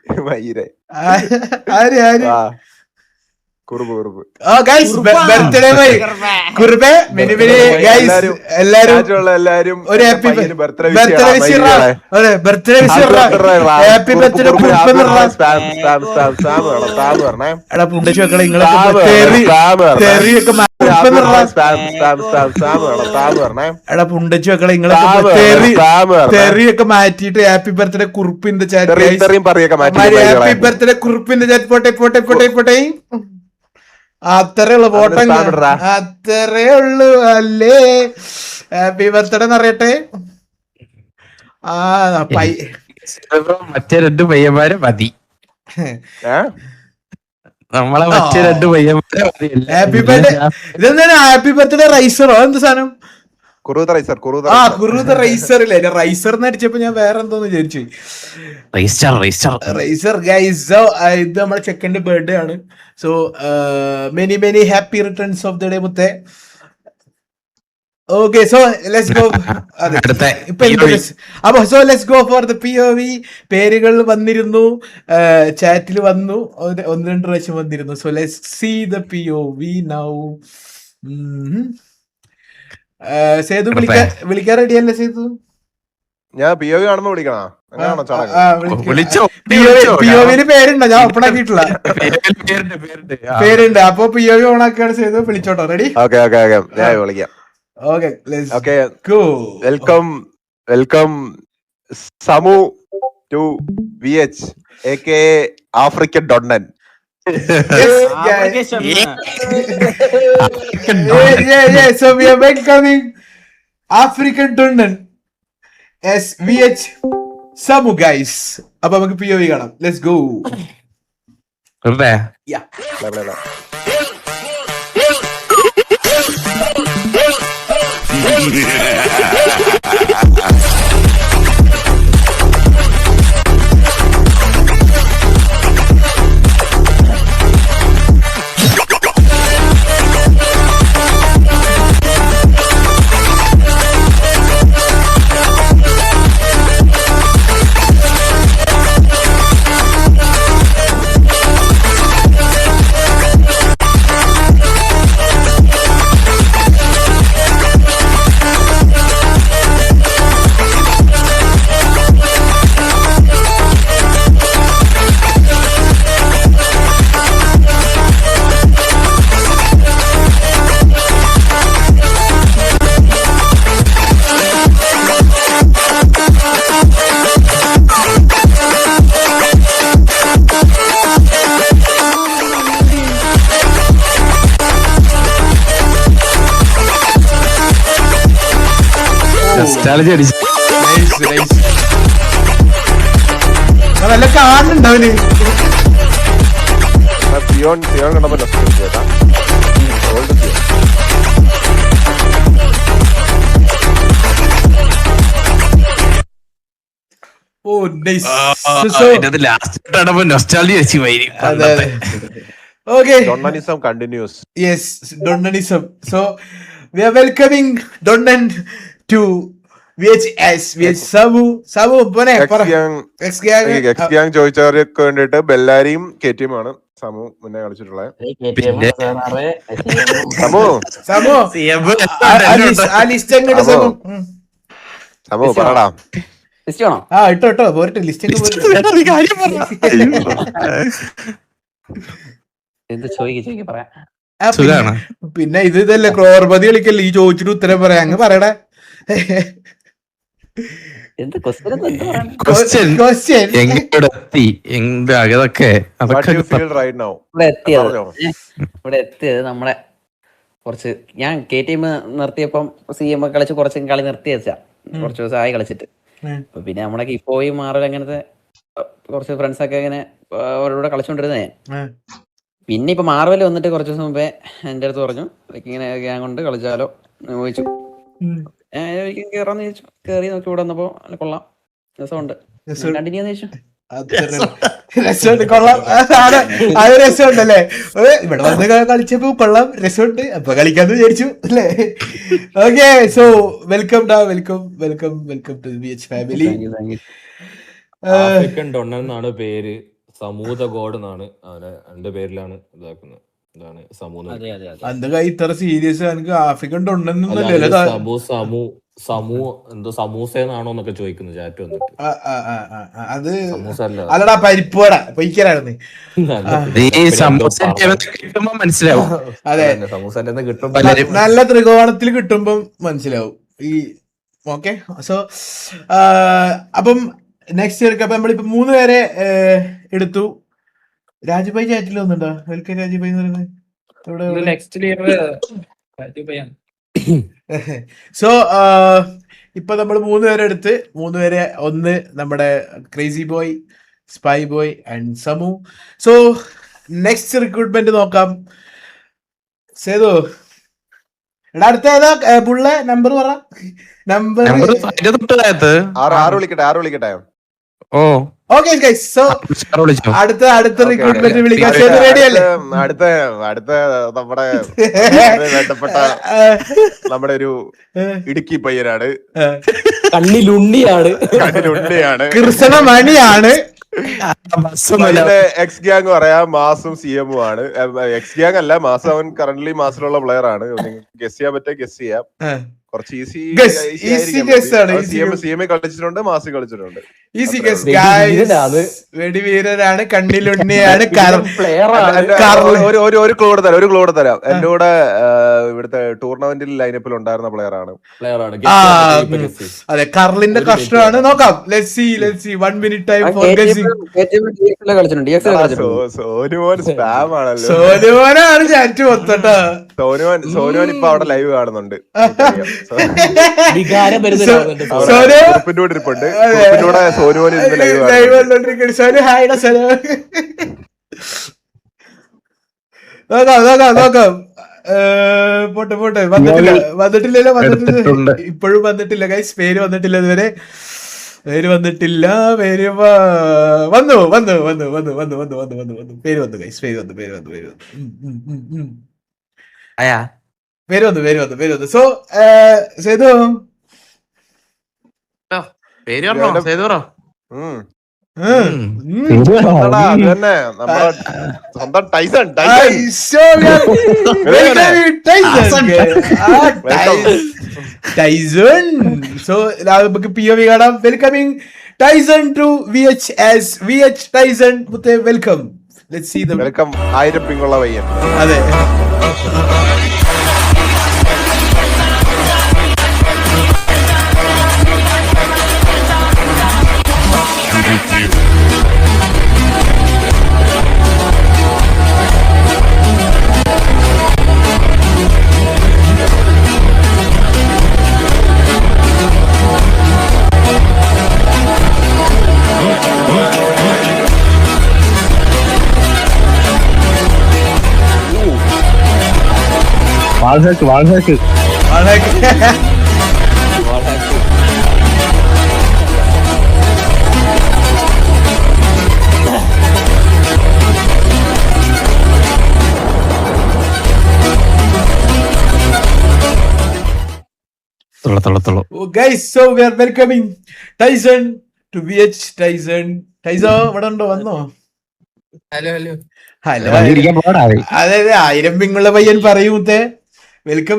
ബർത്ത്ഡേ ബൈ കുറുബേ മെനി മെനി ഗൈസ് എല്ലാരും ഒരു ഹാപ്പി ബർത്ത്ഡേ വിഷ് അതെ ബർത്ത്ഡേ വിഷ് ഹാപ്പി ബർത്ത്ഡേ എടാ പുണ്ടച്ചു മക്കളെ നിങ്ങളൊക്കെ എടാ പുണ്ടച്ചു മക്കളെ നിങ്ങളൊക്കെ തെറിയൊക്കെ മാറ്റിയിട്ട് ഹാപ്പി ബർത്ത്ഡേ കുറുപ്പിന്റെ ചാറ്റ് ഹാപ്പി ബർത്ത്ഡേ കുറുപ്പിന്റെ ചാറ്റ് പോട്ടെ അത്രേ ഉള്ളു പോട്ടെ അത്രേ ഉള്ളു അല്ലേ ഹാപ്പി ബർത്ത്ഡേ എന്നറിയട്ടെ മറ്റേ 2 പയ്യന്മാരെ മതി നമ്മളെ മറ്റേ 2 പയ്യന്മാരെ മതി. ഹാപ്പി ബർത്ത്ഡേ ഇതെന്താണ് ഹാപ്പി ബർത്ത്ഡേ റൈസറോ എന്ത് സാധനം കുറുത റൈസർ ഇല്ലേ റൈസർ എന്ന് അടിച്ചപ്പോ ഞാൻ വേറെ എന്തോന്ന് വിചാരിച്ചു റൈസർ ഗൈസ് ഇത് നമ്മളെ ചെക്കന്റെ ബർത്ത്ഡേ ആണ് so many many happy returns of the day മുത്തേ ഓക്കെ സോ ലെറ്റ്സ് ഗോ അപ്പൊ so let's go for the POV പേരുകൾ വന്നിരുന്നു ചാറ്റിൽ വന്നു 1-2 പ്രാവശ്യം വന്നിരുന്നു so let's see the POV now Sethu വിളിക്കാൻ റെഡി അല്ലേ സേതു ഞാൻ POV കാണുമ്പോ വിളിക്കണോ POVന് പേരുണ്ടോ ഞാൻ ഓപ്പൺ ആക്കിയിട്ടില്ല പേരുണ്ട് അപ്പൊ POV ഓൺ ആക്കിയാണ് സേതു വിളിച്ചോട്ടോ റെഡി ഞാൻ വിളിക്കാം okay welcome Samu to VH aka African Donnan So we are welcoming African Dunnan as VH Samu guys. അപ്പൊ നമുക്ക് POV കാണാം. Let's go. Yeah. നല്ല കാണുന്നുണ്ട് അവന് ഓ നൈസ് ഓക്കെ ഡൊണ്ണനിസം കണ്ടിന്യൂസ് യെസ് ഡൊണ്ണനിസം so we are welcoming Donnan to VH Samu ചോദിച്ചവർക്ക് വേണ്ടിട്ട് ബെല്ലാരിയും KTM ആണ് സമു മുന്നേ കളിച്ചിട്ടുള്ളത് സമു പറടാ ഇട്ടോ പോരട്ടെ ലിസ്റ്റ് പിന്നെ ഇതല്ലേ ക്രോർപതി കളിക്കല്ലേ ഈ ചോദിച്ചിട്ട് ഉത്തരം പറയാ അങ്ങ് പറയടാ ഇവിടെ എത്തിയത് നമ്മളെ കുറച്ച് ഞാൻ KTM നിർത്തിയപ്പം CM കളിച്ച് കുറച്ച് കളി നിർത്തി വെച്ചാ കുറച്ച് ദിവസമായി കളിച്ചിട്ട് പിന്നെ നമ്മളെ ഇപ്പോയി മാറൽ അങ്ങനത്തെ കുറച്ച് ഫ്രണ്ട്സ് ഒക്കെ ഇങ്ങനെ അവരോട് കളിച്ചോണ്ടിരുന്നേ പിന്നെ ഇപ്പൊ മാർവൽ വന്നിട്ട് കുറച്ച് ദിവസം മുമ്പേ എന്റെ അടുത്ത് പറഞ്ഞു ഇങ്ങനെ ഗ്യാങ് കൊണ്ട് കളിച്ചാലോ ചോദിച്ചു കേറാന്ന് ചോദിച്ചു കേറി നോക്കി ഇവിടെ വന്നപ്പോ കൊള്ളാം രസമുണ്ട് കണ്ടിന്യൂ ചോദിച്ചു രസമുണ്ട് കൊള്ളാം അത് രസമുണ്ടല്ലേ ഇവിടെ വന്ന് കളിച്ചപ്പോ കൊള്ളാം രസമുണ്ട് അപ്പൊ കളിക്കാന്ന് വിചാരിച്ചു അല്ലേ okay so welcome to VH family Donnan എന്നാണ് പേര് സമൂത ഗോഡ് എന്നാണ് അവനെ 2 പേരിലാണ് ഇതാക്കുന്നത് ഇതാണ് സമൂഹം. അതെ അതെ അതെ എന്തൊക്കെ ഇത്ര സീരിയസ് എനിക്ക് ആഫ്രിക്കൻ അല്ല, ഉണ്ടെന്നല്ലേ അതില് എന്തോ സമൂസേന്നാണോ എന്നൊക്കെ ചോദിക്കുന്നു ചാറ്റ് വന്നിട്ട്. അത് സമൂസ അല്ല. അല്ലടാ പരിപ്പോട പൊയ്ക്കലായിരുന്നു. ഈ സമൂസ കിട്ടുമ്പോ മനസ്സിലാവും. അതെ, സമൂസന്റെ കിട്ടും. നല്ല ത്രികോണത്തിൽ കിട്ടുമ്പോ മനസ്സിലാവും ഈ. ഓക്കെ, സോ അപ്പം നെക്സ്റ്റ് ഇയർ അപ്പൊ നമ്മളിപ്പോ 3 പേരെ എടുത്തു. രാജുഭായ് ചാറ്റിൽ വന്നിട്ടുണ്ടോ? വെൽക്കം രാജുഭായ് എന്ന് പറയുന്നത് എവിടെ? നെക്സ്റ്റ് ഇയർ സോ ഇപ്പൊ നമ്മൾ 3 പേരെ എടുത്ത് 3 പേരെ, ഒന്ന് നമ്മുടെ crazy boy, spy boy and Samu. So next recruitment നോക്കാം. സേതു എടാ അടുത്ത ഏതാ പുള്ള നമ്പർ പറ. നമ്പർ 6 വിളിക്കട്ടെ. ഓ ഓക്കെ ഗൈസ്, സോ അടുത്ത റിക്രൂട്ട്മെന്റ് വിളിക്കാൻ സേതു റെഡി അല്ലേ? അടുത്ത നമ്മുടെ വേണ്ടപ്പെട്ട നമ്മുടെ ഒരു ഇടുക്കി പയ്യനാണ്, കണ്ണിലുണ്ണിയാണ് കൃഷ്ണ മണിയാണ്. എക്സ് ഗ്യാങ് പറയാം, മാസും CM ആണ്. എക്സ് ഗ്യാങ് അല്ല, മാസ് അവൻ കറന്റ്ലി മാസിലുള്ള പ്ലെയർ ആണ്. ഗസ് ചെയ്യാൻ പറ്റാ ഗസ് ചെയ്യാം. കുറച്ച് ഈസി CM കളിച്ചിട്ടുണ്ട്, മാസി കളിച്ചിട്ടുണ്ട്. ഈസി ഗസ് ഗൈസ്, വെടിവീരനാണ്, കണ്ണിലുണ്ണിയാണ്. ഒരു ക്ലൂ തരാം. എന്റെ കൂടെ ഇവിടുത്തെ ടൂർണമെന്റിൽ ലൈനപ്പിൽ ഉണ്ടായിരുന്ന പ്ലെയർ ആണ്. അതെ, കർലിന്റെ കഷ്ടമാണ്. നോക്കാം. Let's see 1 minute time for guessing. Sonumon spam ആണല്ലോ. സോനുമോനാണ് ചാറ്റ് മൊത്തട്ടോ. സോനുമോൻ ഇപ്പൊ അവിടെ ലൈവ് കാണുന്നുണ്ട്. നോക്കാം. പോട്ടെ വന്നിട്ടില്ലല്ലോ. ഇപ്പോഴും വന്നിട്ടില്ല ഗൈസ്, പേര് വന്നിട്ടില്ല ഇതുവരെ. വന്നു. പേര് വന്നു ഗൈസ്, പേര് വന്നു. സോ സേതു പേര് പറഞ്ഞോ? സേതു പറ. തന്നെ നമ്മുടെ സ്വന്തം ടൈസൺ. സോ നമുക്ക് POV കാണാം. Welcoming Tyson to VH as VH Tyson. Welcome. Let's see the welcome. 1000 പിങ്ങുള്ള പയ്യൻ. അതെ, വാൾഹാക്ക് guys, so we are welcoming Tyson to VH. Tyson ഇവിടെ ഉണ്ടോ? വന്നോ? ഹലോ. അതെ, 1000 പിങ്ങുള്ള പയ്യൻ പറയൂത്തെ. വെൽക്കം.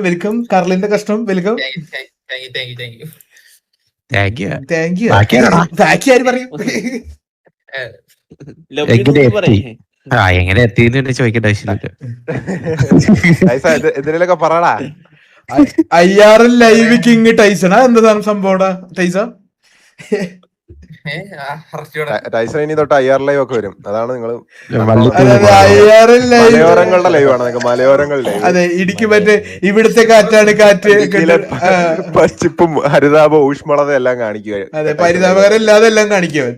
കർലിന്റെ കഷ്ടം. വെൽക്കം. Thank you. ബാക്കി ആര് പറയും? എങ്ങനെ എത്തിയെന്ന് ചോദിക്കേണ്ട ആവശ്യമില്ല. എന്തിനൊക്കെ പറയടാ. IR live king Tyson. എന്താ സംഭവം ടൈസ? ടൈസൺ ഇനി തൊട്ട് IR ലൈവ് ഒക്കെ വരും. അതാണ് നിങ്ങൾ മലയോരങ്ങളുടെ ലൈവാണ്. മലയോരങ്ങളുടെ ലൈവ്. അതെ, ഇടുക്കി മറ്റേ ഇവിടുത്തെ കാറ്റാണ് കാറ്റ്. പച്ചിപ്പും ഹരിതാപ ഊഷ്മളത എല്ലാം കാണിക്കുക. അതെ, പരിതാപകരല്ലാതെ എല്ലാം കാണിക്കവൻ.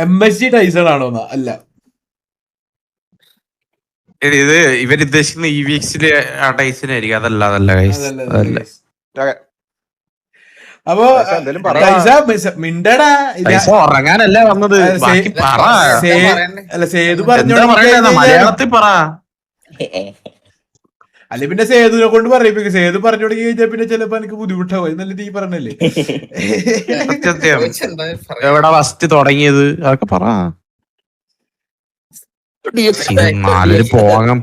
MSG ടൈസൺ ആണോ? അല്ല, ഇത് ഇവരുദ്ദേശിക്കുന്ന EVXിലെ ആ ടൈസിനായിരിക്കും. അതല്ല അപ്പൊ മിണ്ടടാ. ഉറങ്ങാനല്ല വന്നത്. അല്ല, സേതു പറഞ്ഞു. മലയാളത്തിൽ പറ. അല്ല, പിന്നെ സേതുവിനെ കൊണ്ട് പറയിപ്പിക്കും. സേതു പറഞ്ഞു തുടങ്ങി കഴിഞ്ഞാൽ പിന്നെ ചിലപ്പോ എനിക്ക് ബുദ്ധിമുട്ടാവും. എന്നല്ല നീ പറഞ്ഞല്ലേ. സത്യം. എവിടെ ഫസ്റ്റ് തുടങ്ങിയത് അതൊക്കെ പറ. നാലൊരു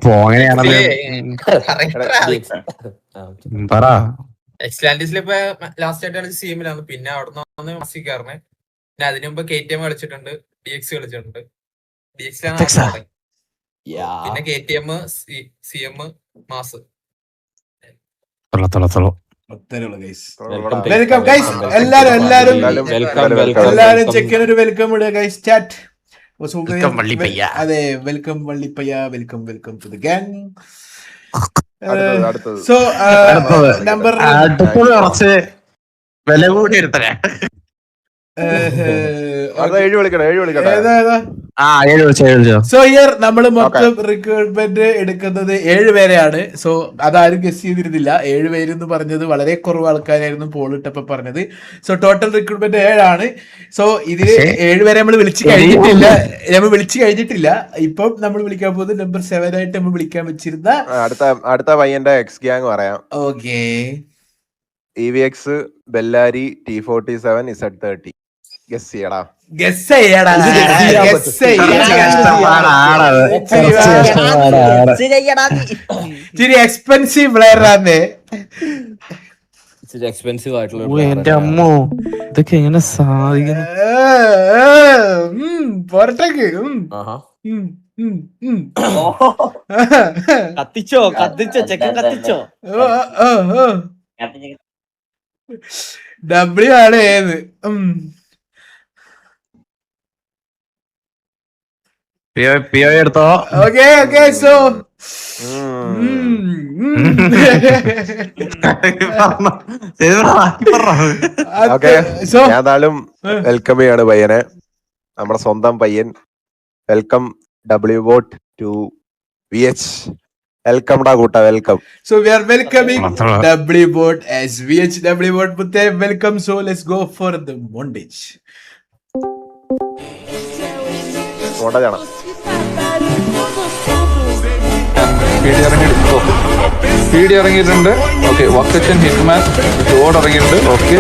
പോങ്ങനെയാണല്ലോ. പറ. എക്സ്ലാൻഡിസിൽ ഇപ്പൊ ലാസ്റ്റ് ആയിട്ട് കളിച്ച CM-ലാണ്. പിന്നെ അവിടെ നിന്ന് മസിക്കാറിന്. പിന്നെ അതിനു മുമ്പ് KTM കളിച്ചിട്ടുണ്ട്, DX കളിച്ചിട്ടുണ്ട്. DX-ലാണ് പിന്നെ KTM, CM, മാസ്. വെൽക്കം ഗൈസ്, എല്ലാരും ചെക്കിന് ഒരു വെൽക്കം ഇടുക ഗൈസ്. ചാറ്റ് അതെ, വെൽക്കം വള്ളിപ്പയ്യ, welcome to the gang. So number കുറച്ച് വില കൂടി എടുത്തേ. സോ ഇയർ നമ്മള് മൊത്തം റിക്രൂട്ട്മെന്റ് എടുക്കുന്നത് 7 പേരെയാണ്. സോ അതാരും ഗസ് ചെയ്തിരുന്നില്ല. 7 പേരെന്ന് പറഞ്ഞത് വളരെ കുറവ് ആൾക്കാരായിരുന്നു പോൾ ഇട്ടപ്പോ പറഞ്ഞത്. സോ ടോട്ടൽ റിക്രൂട്ട്മെന്റ് 7 ആണ്. സോ ഇതില് 7 പേരെ നമ്മൾ വിളിച്ചു കഴിഞ്ഞിട്ടില്ല. ഇപ്പം നമ്മൾ വിളിക്കാൻ പോകുന്നത് നമ്പർ 7 ആയിട്ട് നമ്മൾ വിളിക്കാൻ വെച്ചിരുന്ന അടുത്ത പയ്യന്റെ എക്സ് ഗ്യാങ് പറയാം. Okay, EVX, Bellary, T47, Z30. Guess ചെയ്യടാ. ഇച്ചിരി എക്സ്പെൻസീവ് പ്ലെയർ ആണ്. എക്സ്പെൻസീവ് ആയിട്ടുള്ള എന്റെ അമ്മോ, ഇതൊക്കെ എങ്ങനെ സാധിക്കുന്നു? പോരട്ടേക്ക് കത്തിച്ചോ ചെക്കൻ കത്തിച്ചോ. W ആണ് ഏത്? എടുത്തോ. ഓക്കെ, സോ ഏതായാലും വെൽക്കം ചെയ്യാണ് പയ്യനെ, നമ്മുടെ സ്വന്തം പയ്യൻ. Welcome WBOT to VH. Welcome ഡാ കൂട്ട, welcome. So we are welcoming WBOT as VH. WBOT Putte, welcome. So let's go for the montage. Speed ഇറങ്ങിയിട്ടുണ്ട്. ഓക്കെ, വക്കച്ചൻ ഹിറ്റ്മാൻ ഓട് ഇറങ്ങിയിട്ടുണ്ട്. ഓക്കെ,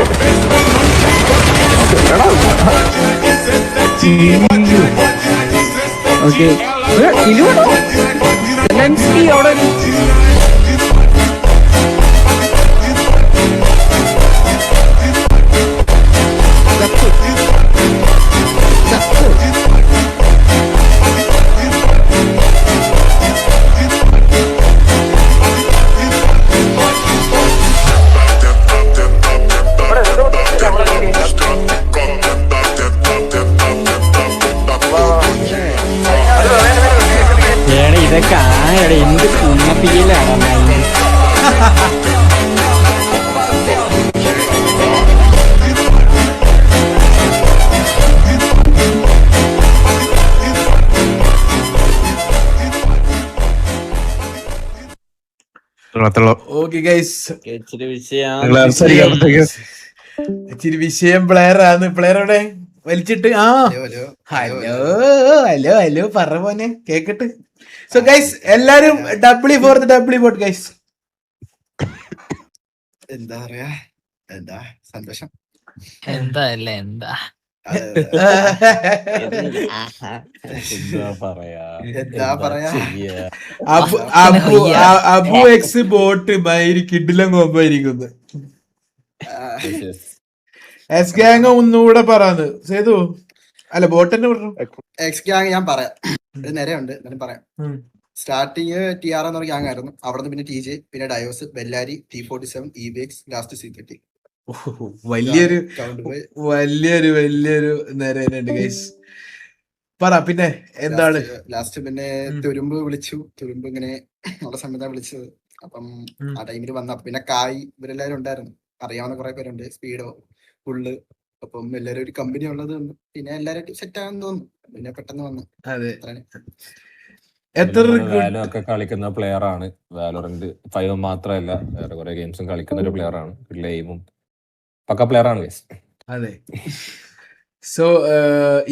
ഇതൊക്കെ ആരുടെ എന്ത് കുന്നപ്പിക്കലാണ്. Okay guys, ഇച്ചിരി വിഷയം പ്ലെയർ ആണ്. പ്ലെയറോടെ വലിച്ചിട്ട് ഹലോ പറ പോനെ കേക്കട്ട്. സോ ഗൈസ്, എല്ലാരും WBOT ഗൈസ്. എന്താ പറയാ, എന്താ സന്തോഷം. എന്താ അബു എക്സ് ബോട്ട് കിഡിലും കോമ്പായിരിക്കുന്നു. എസ് ഗ്യാങ് ഒന്നുകൂടെ പറയാന്ന് സേതു. അല്ല, ബോട്ടന്നെ പറഞ്ഞു. എക്സ് ഗ്യാങ് ഞാൻ പറയാം, നിരയുണ്ട് എന്നാലും പറയാം. സ്റ്റാർട്ടിങ് TR എന്നൊരു ഗ്യാങ് ആയിരുന്നു. അവിടെ നിന്ന് പിന്നെ TJ, പിന്നെ ഡയോസ്, Bellary, T47, EVX, last C30. വലിയൊരു നിരയുണ്ട് ഗൈസ്. പറ പിന്നെ എന്താണ് ലാസ്റ്റ്. പിന്നെ തുരുമ്പ് വിളിച്ചു. തുരുമ്പ് ഇങ്ങനെ ഉള്ള സമയത്താണ് വിളിച്ചത്. അപ്പം ആ ടൈമിൽ വന്ന പിന്നെ കായ് ഇവരെല്ലാരും ഉണ്ടായിരുന്നു. അറിയാവുന്ന കുറെ പേരുണ്ട്, സ്പീഡോ ഫുള്ള്. അപ്പം എല്ലാരും ഒരു കമ്പനി ഉള്ളത് പിന്നെ എല്ലാരും സെറ്റ് ആണെന്ന് തോന്നുന്നു. പിന്നെ പെട്ടെന്ന് വന്നു. അതെ, ഒക്കെ കളിക്കുന്ന പ്ലെയർ ആണ്. വാലോറന്റ് 5 മാത്രമല്ല, വേറെ കുറെ ഗെയിംസും കളിക്കുന്ന ഒരു പ്ലെയർ ആണ്. ഗെയിമും പക്ക പ്ലെയർ ആണ് ഗൈസ്. അതെ. സോ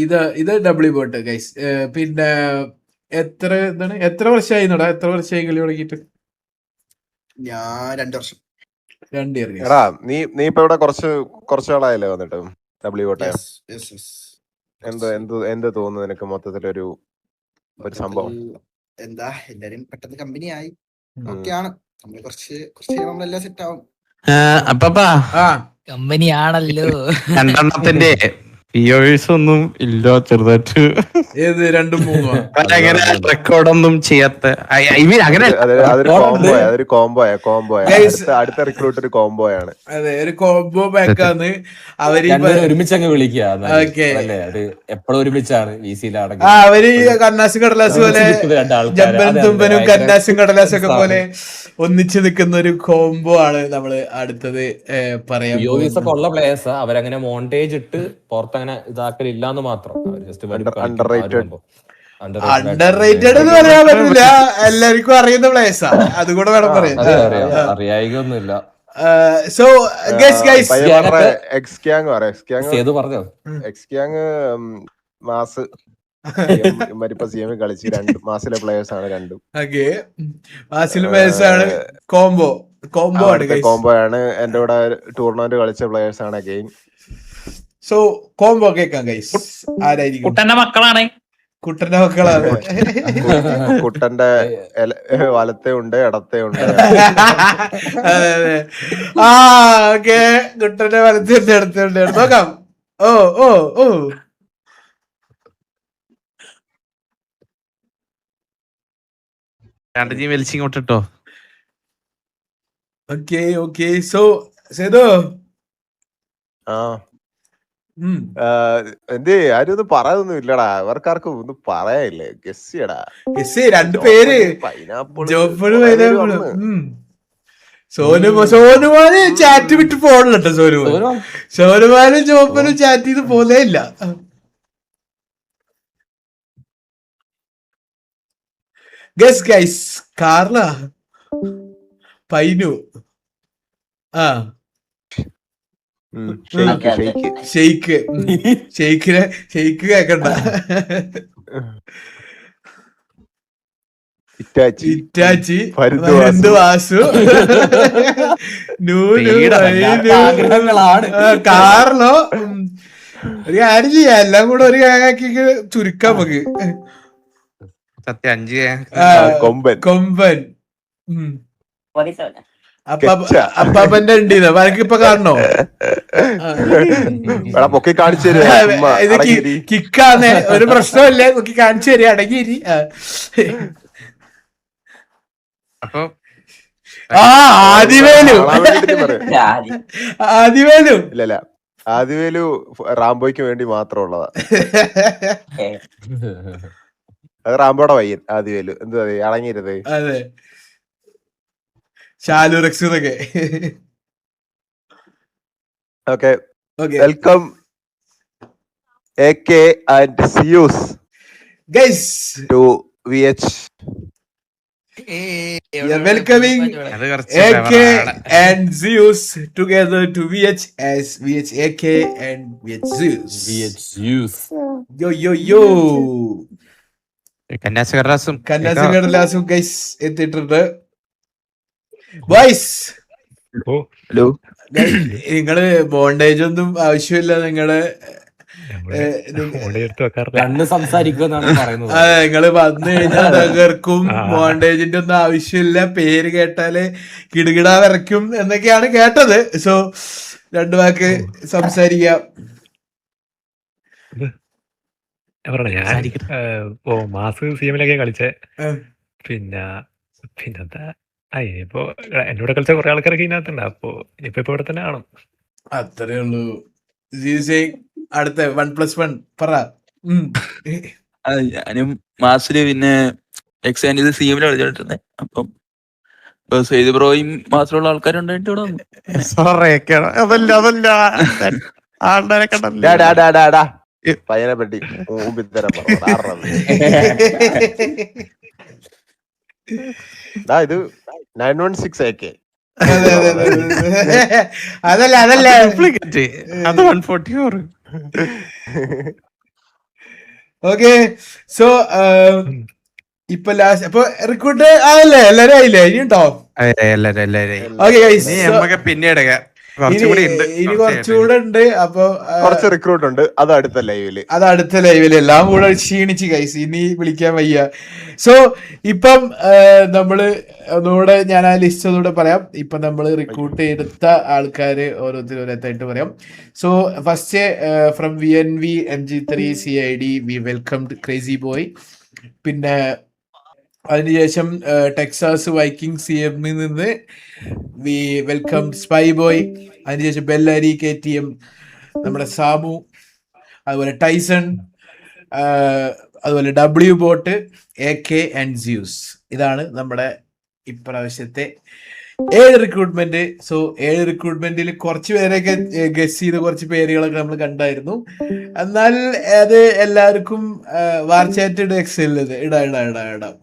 ഇത് WBOT ഗൈസ്. പിന്നെ എത്ര വർഷമായി എത്ര വർഷമായി കളി തുടങ്ങിയിട്ട്? ഞാൻ 2 വർഷം. 2 ഇയർ. എടാ, നീ ഇപ്പൊ ഇവിടെ കുറച്ച് നാളായല്ലേ വന്നിട്ട് WBOT? എന്ത് തോന്നുന്നു നിനക്ക് മൊത്തത്തിലൊരു ഒരു സംഭവം. എന്താ എല്ലാരും പെട്ടെന്ന് കമ്പനി ആയി. ഓക്കെയാണ്. നമ്മള് കുറച്ച് കഴിയുമ്പോൾ നമ്മളെല്ലാം സെറ്റ് ആവും. അപ്പാ കമ്പനി ആണല്ലോ. രണ്ടെണ്ണത്തിന്റെ POVs ഒന്നും ഇല്ല, ചെറുതായിട്ട് ഏത് 2-3 അങ്ങനെ റെക്കോർഡൊന്നും ചെയ്യാത്ത. അങ്ങനെ അതൊരു കോംബോയാ. അടുത്ത റിക്രൂട്ട് ഒരു കോംബോയാണ്. അതെ, ഒരു കോംബോ പാക്കാന്ന് അവര് ഒരുമിച്ച് അങ്ങ് വിളിക്കുക. ഓക്കെ, എപ്പോഴും ഒരുമിച്ചാണ് അവര് കന്നാസും കടലാസ് പോലെ ജമ്പനും തുമ്പനും കന്നാസും കടലാസും ഒക്കെ പോലെ ഒന്നിച്ച് നിൽക്കുന്ന ഒരു കോംബോ ആണ് നമ്മള് അടുത്തത് പറയാൻ ഒക്കെ ഉള്ള പ്ലേയേഴ്സ്. അവരങ്ങനെ മോണ്ടേജ് ഇട്ട് പുറത്തങ്ങനെ ഇതാക്കലില്ലാന്ന് മാത്രം. അണ്ടർ റേറ്റഡ് എന്ന് പറയാൻ പറ്റില്ല, എല്ലാവർക്കും അറിയുന്ന പ്ലേയേഴ്സാ, അതുകൂടെ വേണം പറയാൻ. അറിയായികൊന്നുമില്ല. സോ മാസ് മരിപ്പ CM കളിച്ച് 2 മാസിലെ പ്ലേയേഴ്സ് ആണ് രണ്ടും. കോംബോ ആണ്. എന്റെ കൂടെ ടൂർണമെന്റ് കളിച്ച പ്ലേയേഴ്സ് ആണ് അഗെയിൻ. സോ കോംബോ കേൾക്കാം ഗൈസ്. ആരായിരിക്കും? കുട്ടന്റെ മക്കളാണ്. കുട്ടന്റെ മക്കളാണ്. കുട്ടന്റെ വലത്തെ ഉണ്ട്, ഇടത്തെ ഉണ്ട്. അതെ അതെ, ഓക്കെ. കുട്ടന്റെ വലത്തെ ഉണ്ട്, ഇടത്തെ ഉണ്ട്. നോക്കാം. ഓ ഓ ഓ വലിച്ചിങ്ങോട്ടോ. Okay okay. സോ സേതു എന്ത് ആരും ഒന്നും പറയാനൊന്നും ഇല്ലടാ. അവർക്കാർക്കും ഒന്നും പറയാനില്ലേ. ഗസ് ചെയ്യടാ. രണ്ട് പേര് സോനുമാന് ചാറ്റ് വിട്ട് പോകണല്ലോ. സോനുമാനും ജോപ്പനും ചാറ്റ് ചെയ്ത് പോലേ ഇല്ല. ഗസ് ഗൈസ്, കാർല പൈനു ഷെയ്ഖ് കേക്കണ്ട. Itachi, Vasu, Carlo. ഒരു കാര്യം ചെയ്യാം, എല്ലാം കൂടെ ഒരു ആക്കി ചുരുക്കാം നമുക്ക്. കൊമ്പൻ അപ്പാപ്പന്റെ ഉണ്ടീന്ന് വരക്ക് ഇപ്പൊ കാണണോ? ഇത് കിക്കാന്ന് ഒരു പ്രശ്നമില്ല, നോക്കി കാണിച്ചു തരിക. അടങ്ങിയിരി. ആദിവേലു ഇല്ലല്ല, ആദിവേലു റാംബോയ്ക്ക് വേണ്ടി മാത്രമുള്ളതാ. അത് റാംബോയുടെ പയ്യൻ ആദിവേലു. എന്താ അടങ്ങിയിരുന്നത്? അതെ, ഷാലുറക്സൊക്കെ. Okay, welcome AK and Zeus guys to VH. Welcoming AK and Zeus together to VH as VH AK and VH Zeus. Yo yo yo. കന്നാസും ഗൈസ് എത്തിയിട്ടുണ്ട്. Boys, hello. നിങ്ങള് ബോണ്ടേജ് ഒന്നും ആവശ്യമില്ല. നിങ്ങള് സംസാരിക്കുമെന്നാണ് പറയുന്നത്. അതെ, നിങ്ങള് വന്നു കഴിഞ്ഞാൽ തകർക്കും. ബോണ്ടേജിന്റെ ഒന്നും ആവശ്യമില്ല. പേര് കേട്ടാല് കിടുകിടാ വരയ്ക്കും എന്നൊക്കെയാണ് കേട്ടത്. സോ 2 വാക്ക് സംസാരിക്കാം. ഞാൻ മാസ് CMലൊക്കെ കളിച്ചേ. പിന്നെന്താ ഇനിയിപ്പോ എന്നോട് കളിച്ച കുറെ ആൾക്കാരൊക്കെ ഇതിനകത്തുണ്ട്. അപ്പൊ ഇനിയിപ്പോ ഇവിടെ തന്നെ കാണും. അത്രേ ഉള്ളൂ. അടുത്ത 1+1 പറ. ഞാനും മാസില് പിന്നെ എക്സാൻഡ് CMല് കളിച്ചിട്ടുണ്ട്. അപ്പം സെയ്ദ് ബ്രോയും മാത്രമുള്ള ആൾക്കാരുണ്ടായിട്ട് ഇവിടെ വന്നു. പയ്യനെ പറ്റി ഇത് 916 AK. അതല്ല അത് 144. ഓക്കെ. സോ ഇപ്പൊ ലാസ്റ്റ് അപ്പൊ റിക്രൂട്ട് ആയല്ലേ? എല്ലാരും ആയില്ലേ? ഇനിയുണ്ടോ? ഓക്കെ, പിന്നെ എടുക്കാം. ഇനി കുറച്ചുകൂടെ ഉണ്ട്. അപ്പൊ കുറച്ച് റിക്രൂട്ട് ഉണ്ട്, അത് അടുത്ത ലൈവില്. അത് അടുത്ത ലൈവില് എല്ലാം കൂടെ ക്ഷീണിച്ച് കൈസ്, ഇനി വിളിക്കാൻ വയ്യ. സോ ഇപ്പം നമ്മള് ഒന്നുകൂടെ ഞാൻ ആ ലിസ്റ്റ് ഒന്നുകൂടെ പറയാം. ഇപ്പൊ നമ്മള് റിക്രൂട്ട് ചെയ്തെടുത്ത ആൾക്കാര് ഓരോരുത്തരായിട്ട് പറയാം. So first from VNV MG3 CID we welcomed crazy boy. പിന്നെ അതിനുശേഷം ടെക്സാസ് വൈക്കിംഗ് CMൽ നിന്ന് വി വെൽക്കം സ്പൈ ബോയ്. അതിനുശേഷം ബെല്ലാരി KTM, നമ്മുടെ സാബു, അതുപോലെ ടൈസൺ, അതുപോലെ W boat, AK and juice. ഇതാണ് നമ്മുടെ ഇപ്രാവശ്യത്തെ 7 റിക്രൂട്ട്മെന്റ്. സോ 7 റിക്രൂട്ട്മെന്റിൽ കുറച്ച് പേരെയൊക്കെ ഗസ് ചെയ്ത് കുറച്ച് പേരുകളൊക്കെ നമ്മൾ കണ്ടായിരുന്നു. എന്നാൽ അത് എല്ലാവർക്കും വാർച്ചാറ്റ് എക്സൽ ഇടാം.